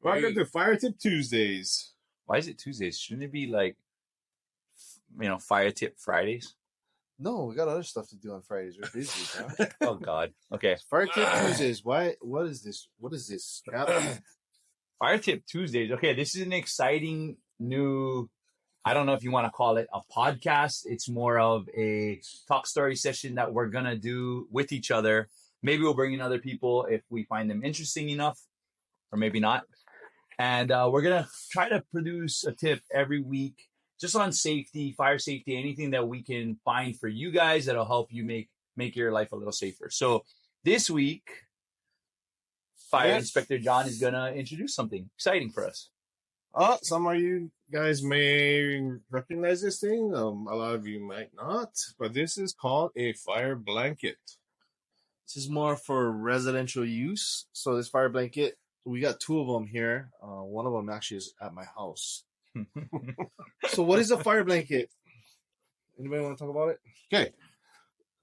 Welcome to Fire Tip Tuesdays. Why is it Tuesdays? Shouldn't it be like, Fire Tip Fridays? No, we got other stuff to do on Fridays. We're busy, bro. Oh God. Okay. Fire Tip Tuesdays. Why? What is this? What is this? Fire Tip Tuesdays. Okay, this is an exciting new, I don't know if you want to call it a podcast. It's more of a talk story session that we're going to do with each other. Maybe we'll bring in other people if we find them interesting enough, or maybe not. And we're going to try to produce a tip every week just on safety, fire safety, anything that we can find for you guys that'll help you make your life a little safer. So this week, Fire Inspector John is going to introduce something exciting for us. Some of you guys may recognize this thing. A lot of you might not. But this is called a fire blanket. This is more for residential use. So this fire blanket, we got two of them here. One of them actually is at my house. So what is a fire blanket? Anybody want to talk about it? Okay.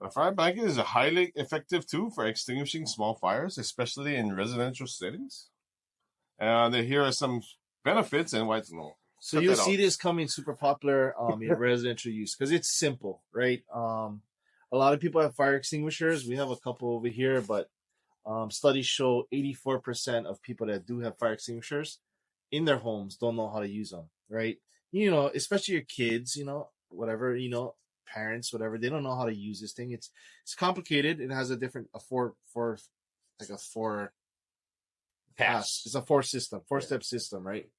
A fire blanket is a highly effective tool for extinguishing small fires, especially in residential settings. Here are some benefits and why it's no. So you'll see this coming super popular in residential use because it's simple, right? A lot of people have fire extinguishers. We have a couple over here, but studies show 84% of people that do have fire extinguishers in their homes don't know how to use them, right? Especially your kids, whatever, parents, whatever, they don't know how to use this thing. It's complicated. It has four pass. It's a four-step system, right?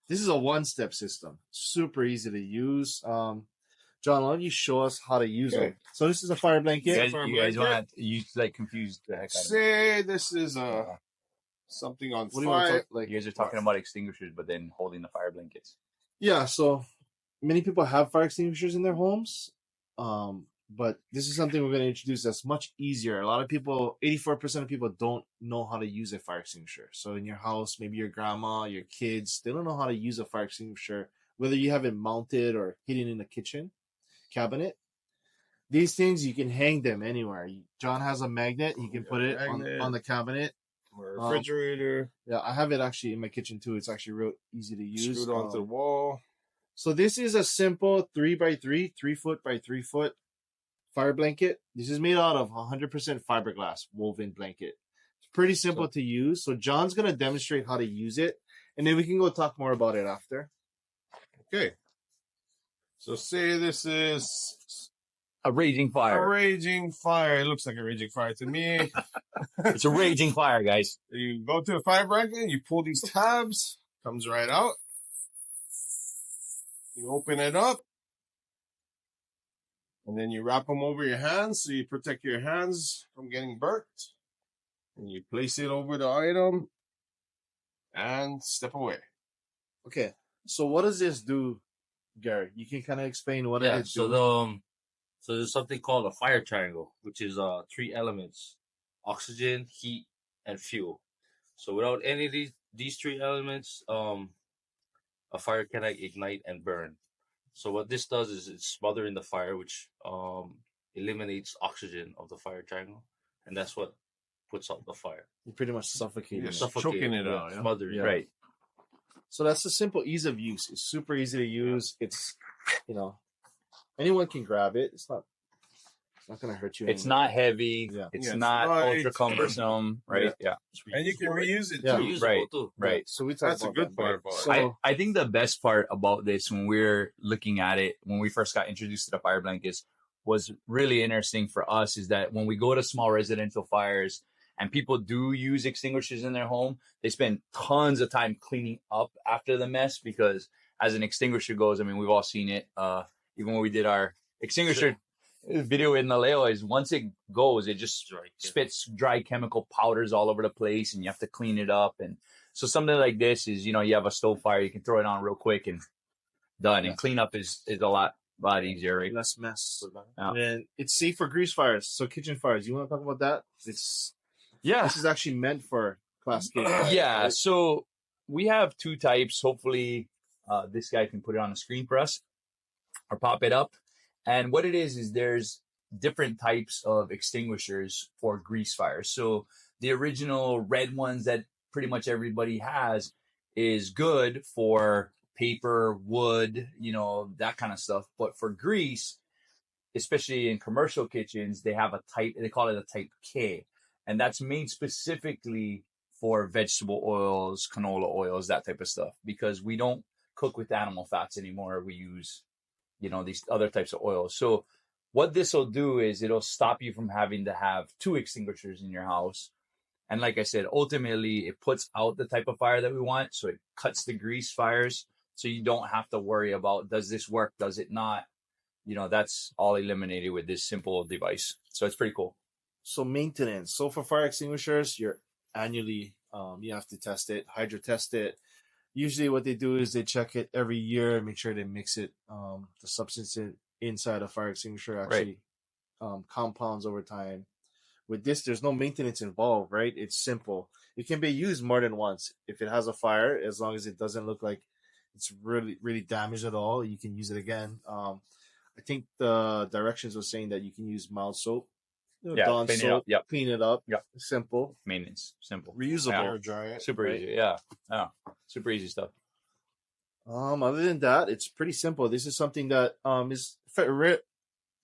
This is a one-step system. Super easy to use. John, why don't you show us how to use it? So this is a fire blanket. You guys want to confuse the heck out of it. Say this is something on fire. You guys are talking about extinguishers, but then holding the fire blankets. Yeah, so many people have fire extinguishers in their homes, but this is something we're going to introduce that's much easier. A lot of people, 84% of people don't know how to use a fire extinguisher. So in your house, maybe your grandma, your kids, they don't know how to use a fire extinguisher, whether you have it mounted or hidden in the kitchen cabinet. These things, you can hang them anywhere. John has a magnet. You can put it on the cabinet. Or refrigerator. Yeah, I have it actually in my kitchen too. It's actually real easy to use. Screwed onto the wall. So this is a simple 3x3, 3 foot by 3 foot fire blanket. This is made out of 100% fiberglass woven blanket. It's pretty simple to use. So John's going to demonstrate how to use it, and then we can go talk more about it after. Okay. So say this is a raging fire. A raging fire. It looks like a raging fire to me. It's a raging fire, guys. You go to the fire blanket, you pull these tabs, comes right out. You open it up, and then you wrap them over your hands so you protect your hands from getting burnt. And you place it over the item and step away. Okay, so what does this do, Gary? You can kind of explain what it is. So there's something called a fire triangle, which is 3 elements: oxygen, heat, and fuel. So without any of these 3 elements, a fire cannot ignite and burn. So what this does is it's smothering the fire, which eliminates oxygen of the fire triangle, and that's what puts out the fire. You're pretty much suffocating it. Choking it out. Smothering. Right. So that's the simple ease of use. It's super easy to use. It's, anyone can grab it. It's not going to hurt you. It's not heavy. Yeah. It's not ultra cumbersome, right? Yeah. And you can reuse it too. Right. So we talk That's about a good that. part about it. So, I think the best part about this when we're looking at it, when we first got introduced to the fire blankets, was really interesting for us is that when we go to small residential fires and people do use extinguishers in their home, they spend tons of time cleaning up after the mess because as an extinguisher goes, I mean, we've all seen it. Even when we did our extinguisher video in Naleo, is once it goes, it just spits dry chemical powders all over the place and you have to clean it up. And so something like this is, you have a stove fire, you can throw it on real quick and done. And cleanup is a lot easier, right? less mess. Yeah. And it's safe for grease fires. So kitchen fires. You want to talk about that? This is actually meant for class K. Yeah. So we have 2 types. Hopefully this guy can put it on the screen for us or pop it up. And what it is there's different types of extinguishers for grease fires. So the original red ones that pretty much everybody has is good for paper, wood, that kind of stuff. But for grease, especially in commercial kitchens, they call it a type K. And that's made specifically for vegetable oils, canola oils, that type of stuff, because we don't cook with animal fats anymore. We use, these other types of oils. So what this will do is it'll stop you from having to have two extinguishers in your house. And like I said, ultimately it puts out the type of fire that we want. So it cuts the grease fires. So you don't have to worry about, does this work? Does it not? That's all eliminated with this simple device. So it's pretty cool. So maintenance. So for fire extinguishers, you're annually, you have to test it, hydro test it. Usually what they do is they check it every year and make sure they mix it, the substance inside a fire extinguisher actually compounds over time. With this, there's no maintenance involved, right? It's simple. It can be used more than once. If it has a fire, as long as it doesn't look like it's really, really damaged at all, you can use it again. I think the directions were saying that you can use mild soap, Dawn clean soap, it up. Yep. clean it up. Yep. Simple, maintenance, simple, reusable, Air dry it. super right? easy. Yeah, super easy stuff. Other than that, it's pretty simple. This is something that is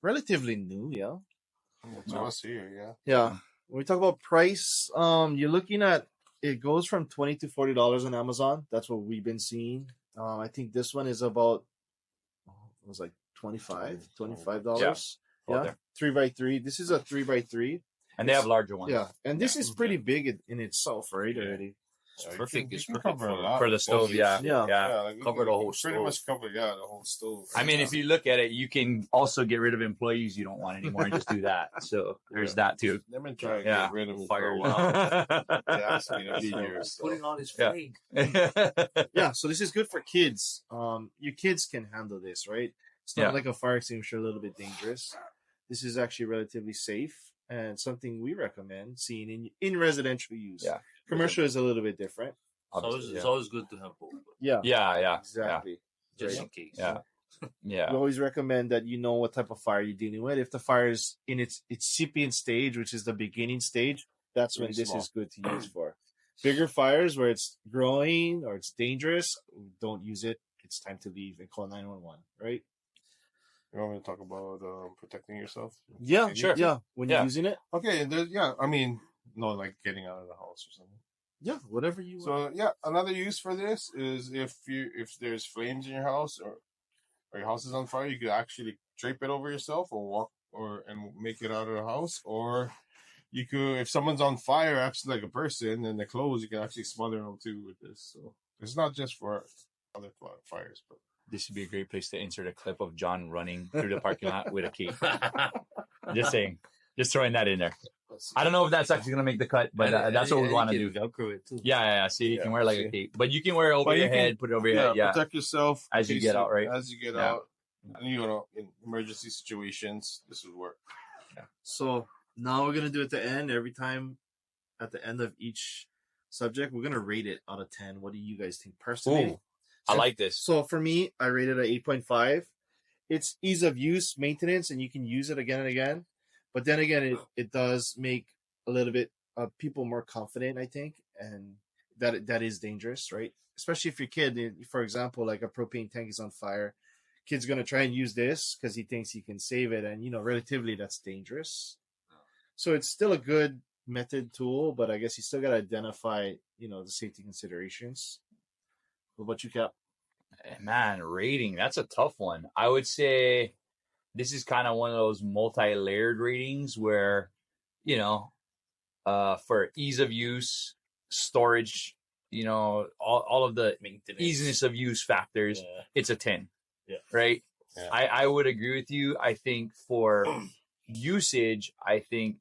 relatively new. Yeah. To us here, yeah. Yeah. When we talk about price, you're looking at, it goes from $20 to $40 on Amazon. That's what we've been seeing. I think this one is about, it was like $25. Yeah. 3x3. This is a 3x3. And they have larger ones. Yeah. And this is pretty big in itself, right? Already. It's perfect. It's perfect cover a lot for the stove. Yeah. Like Cover the whole pretty stove. much cover the whole stove. I mean, if you look at it, you can also get rid of employees you don't want anymore and just do that. So there's that too. They've been trying to Yeah. get rid of me for Fire a it while. They asked me to be here, so. Putting on his Yeah. flame. Yeah. So this is good for kids. Your kids can handle this, right? It's not like a fire extinguisher, a little bit dangerous. This is actually relatively safe and something we recommend seeing in residential use. Yeah. Commercial is a little bit different. It's always good to have both, Yeah. Yeah. Exactly. just Right. in case. Yeah. We Yeah. always recommend that you know what type of fire you're dealing with. If the fire is in its incipient stage, which is the beginning stage, that's when Very this small. is good to use for. Bigger fires where it's growing or it's dangerous, don't use it. It's time to leave and call 911, right? You want me to talk about protecting yourself? Yeah, Sure. Yeah, when you're Yeah. using it. Okay, I mean, no, like getting out of the house or something. Yeah, whatever you want. So another use for this is if there's flames in your house or your house is on fire, you could actually drape it over yourself or and make it out of the house. Or you could, if someone's on fire, actually like a person, and the clothes, you can actually smother them too with this. So it's not just for other fires, but This would be a great place to insert a clip of John running through the parking lot with a cape. Just saying. Just throwing that in there. I don't know if that's actually going to make the cut, but that's what we want to do. Velcro it too. Yeah. See, you can wear like a cape. But you can wear it over your head, put it over your head. Yeah. protect yourself As in you case get out, right? As you get Yeah. out, and in emergency situations, this would work. So now we're gonna do at the end. Every time at the end of each subject, we're gonna rate it out of 10. What do you guys think personally? Ooh, I like this. So for me, I rated it 8.5. It's ease of use, maintenance, and you can use it again and again. But then again, it does make a little bit of people more confident, I think, and that is dangerous, right? Especially if your kid, for example, like a propane tank is on fire, kid's gonna try and use this because he thinks he can save it, and relatively that's dangerous. So it's still a good method tool, but I guess you still gotta identify, the safety considerations. What about you, Cap? Man, rating, that's a tough one. I would say this is kind of one of those multi-layered ratings where, for ease of use, storage, all of the Maintenance. easiness of use factors, Yeah. it's a 10. Yeah. Right? Yeah. I would agree with you. I think for usage, I think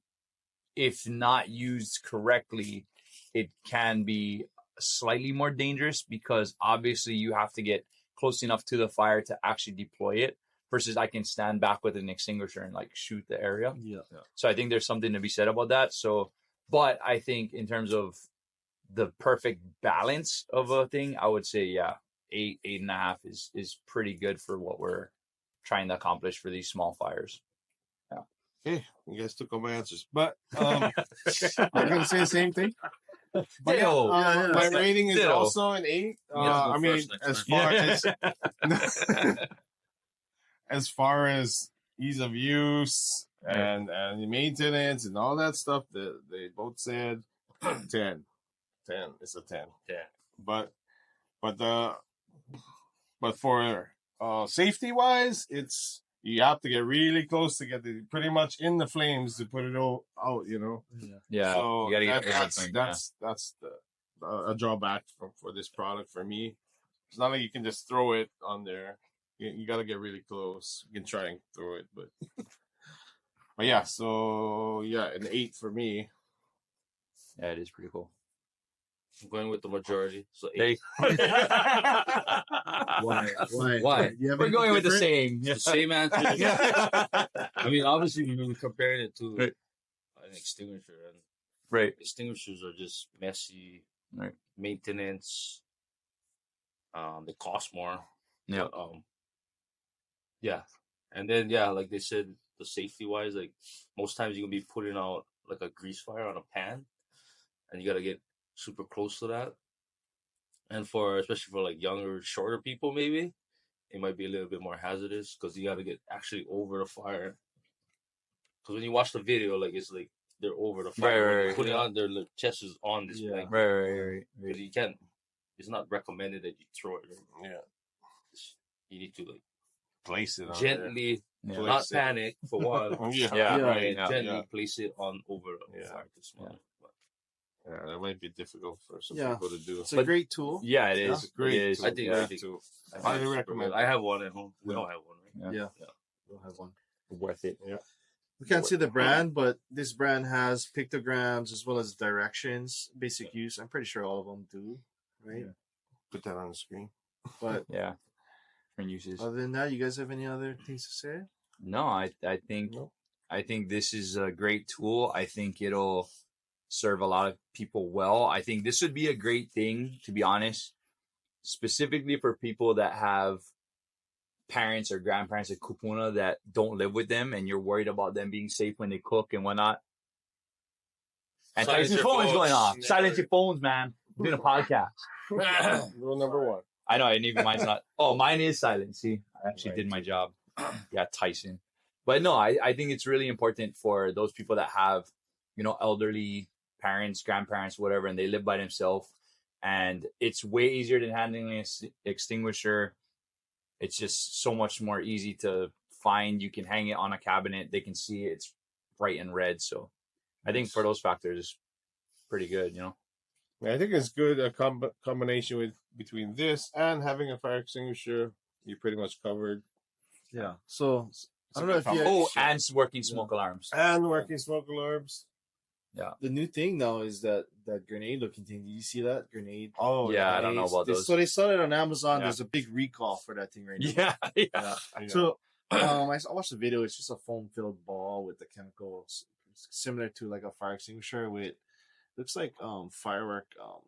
if not used correctly, it can be slightly more dangerous because obviously you have to get close enough to the fire to actually deploy it versus I can stand back with an extinguisher and like shoot the area. Yeah. So I think there's something to be said about that. So, but I think in terms of the perfect balance of a thing, I would say, 8.5 is pretty good for what we're trying to accomplish for these small fires. Okay, you guys took all my answers, but I'm gonna say the same thing. But yeah, Ditto. my rating is Ditto. also an 8. You have to go I mean, first next as time. far as as far as ease of use Right. and maintenance and all that stuff, that they both said 10. 10. It's a 10. Yeah. But for safety wise, it's you have to get really close to get the pretty much in the flames to put it all out. Yeah, So you gotta get that's everything. that's the a drawback for this product for me. It's not like you can just throw it on there. You got to get really close. You can try and throw it, but but yeah. So yeah, an 8 for me. Yeah, it is pretty cool. I'm going with the majority. So There 8. you- Why? Why? Do you have We're anything going with the different? same. It's the same answer. I mean, obviously, when we're comparing it to Right. an extinguisher, and Right. extinguishers are just messy, Right. maintenance. They cost more. Yeah. But, yeah. And then, yeah, like they said, the safety wise, like most times you can be putting out like a grease fire on a pan, and you got to get super close to that. And especially for like younger, shorter people, maybe it might be a little bit more hazardous because you got to get actually over the fire. Because when you watch the video, like it's like they're over the fire. Right, When right, they're right. putting on their chest is on this Yeah. blanket. Right. But you can't. It's not recommended that you throw it. Yeah, You need to like place it on gently, Yeah. Place not it. panic for one. there. Yeah, Yeah. Right, Yeah. gently place it on over the Yeah. fire to smother. Yeah, that might be difficult for some Yeah. people to do. It's a But- great tool. Yeah, it Yeah. is. Great. It is. I think yeah. I too. I Highly think it's recommend super good. I have one at home. We Yeah. don't have one, right? Yeah. Yeah. We'll have one. Worth it. We can't see the brand, but this brand has pictograms as well as directions, basic use. I'm pretty sure all of them do, right? Yeah. Put that on the screen. But Yeah. Different uses. other than that, you guys have any other things to say? No, I think Nope. I think this is a great tool. I think it'll serve a lot of people well. I think this would be a great thing, to be honest, specifically for people that have parents or grandparents at kupuna that don't live with them and you're worried about them being safe when they cook and whatnot. And Silence your your phone is going phones. off. Never. Silence your phones, man. I'm doing a podcast. Rule number 1. I know, and even mine's not. Oh, mine is silent. See, I actually Right. did my job. Yeah, Tyson. But no, I think it's really important for those people that have, elderly parents, grandparents, whatever, and they live by themselves. And it's way easier than handling an extinguisher. It's just so much more easy to find. You can hang it on a cabinet. They can see it. It's bright and red. So I think for those factors, it's pretty good, I think it's good a combination between this and having a fire extinguisher. You're pretty much covered. Yeah. So It's I a don't know good if you combination. Oh, and working smoke alarms. And working smoke alarms. the new thing now is that grenade looking thing. Did you see that grenade? Oh Yeah, I don't know about those. So they saw it on Amazon. Yeah. There's a big recall for that thing right now. Yeah, yeah. Yeah. So I watched the video. It's just a foam filled ball with the chemicals similar to like a fire extinguisher with looks like firework what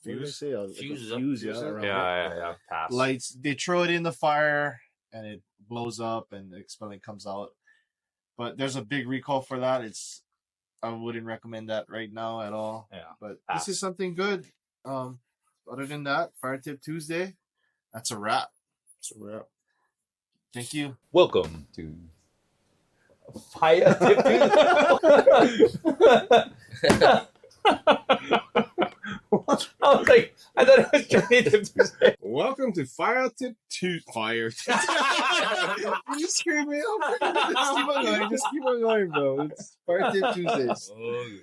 did they Fuse? say? Like a Fuse, fuse, fuse, yeah, around it. Yeah. Pass. Lights. They throw it in the fire and it blows up and the expelling comes out. But there's a big recall for that. I wouldn't recommend that right now at all. Yeah. But Pass. this is something good. Other than that, Fire Tip Tuesday, that's a wrap. That's a wrap. Thank you. Welcome to Fire Tip Tuesday. I was like, I thought it was Johnny Tip Tuesday. Welcome to Fire Tip Fire. You screwed me up. Just keep on going, bro. It's Fire Tip Tuesdays. Oh, yeah.